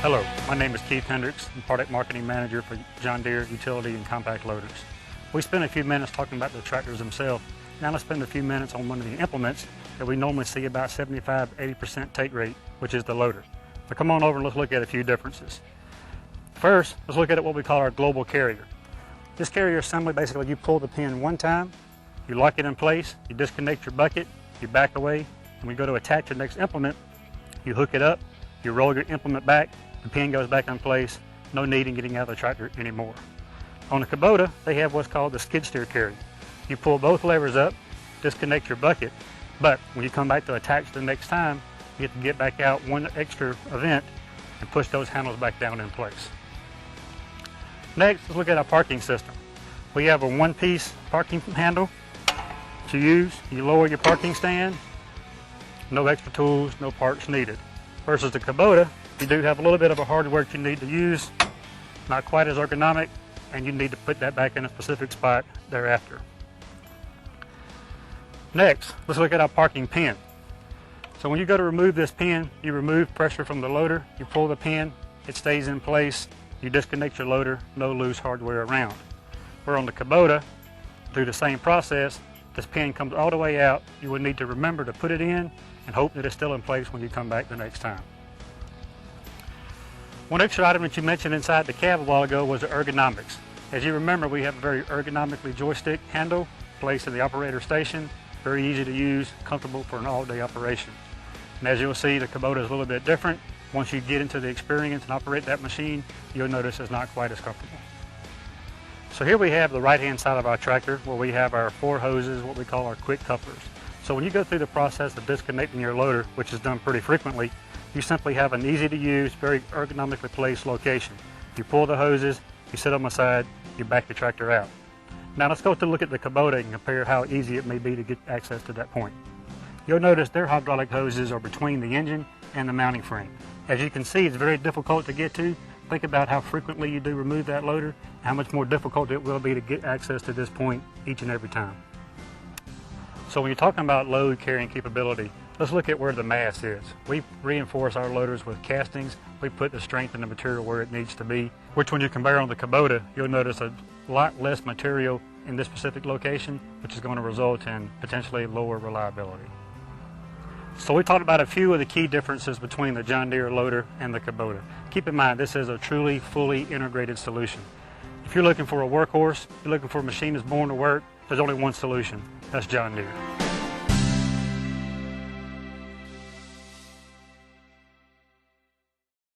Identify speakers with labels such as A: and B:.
A: Hello, my name is Keith Hendricks. I'm Product Marketing Manager for John Deere Utility and Compact Loaders. We spent a few minutes talking about the tractors themselves. Now let's spend a few minutes on one of the implements that we normally see about 75–80% take rate, which is the loader. So come on over and let's look at a few differences. First, let's look at what we call our global carrier. This carrier assembly, basically you pull the pin one time, you lock it in place, you disconnect your bucket, you back away, and we go to attach your next implement, you hook it up, you roll your implement back, the pin goes back in place, no need in getting out of the tractor anymore. On the Kubota, they have what's called the skid steer carrier. You pull both levers up, disconnect your bucket, but when you come back to attach the next time, you have to get back out one extra event and push those handles back down in place. Next, let's look at our parking system. We have a one-piece parking handle to use. You lower your parking stand, no extra tools, no parts needed. Versus the Kubota, you do have a little bit of a hardware you need to use, not quite as ergonomic, and you need to put that back in a specific spot thereafter. Next, let's look at our parking pin. So when you go to remove this pin, you remove pressure from the loader, you pull the pin, it stays in place, you disconnect your loader, no loose hardware around. Where on the Kubota, through the same process, this pin comes all the way out, you will need to remember to put it in and hope that it's still in place when you come back the next time. One extra item that you mentioned inside the cab a while ago was the ergonomics. As you remember, we have a very ergonomically joystick handle placed in the operator station, very easy to use, comfortable for an all-day operation. And as you'll see, the Kubota is a little bit different. Once you get into the experience and operate that machine, you'll notice it's not quite as comfortable. So here we have the right-hand side of our tractor where we have our 4 hoses, what we call our quick couplers. So when you go through the process of disconnecting your loader, which is done pretty frequently, you simply have an easy-to-use, very ergonomically placed location. You pull the hoses, you sit on the side, you back the tractor out. Now let's go to look at the Kubota and compare how easy it may be to get access to that point. You'll notice their hydraulic hoses are between the engine and the mounting frame. As you can see, it's very difficult to get to. Think about how frequently you do remove that loader, how much more difficult it will be to get access to this point each and every time. So when you're talking about load carrying capability, let's look at where the mass is. We reinforce our loaders with castings. We put the strength in the material where it needs to be, which when you compare on the Kubota, you'll notice a lot less material in this specific location, which is going to result in potentially lower reliability. So we talked about a few of the key differences between the John Deere loader and the Kubota. Keep in mind, this is a truly fully integrated solution. If you're looking for a workhorse, you're looking for a machine that's born to work, there's only one solution. That's John Deere.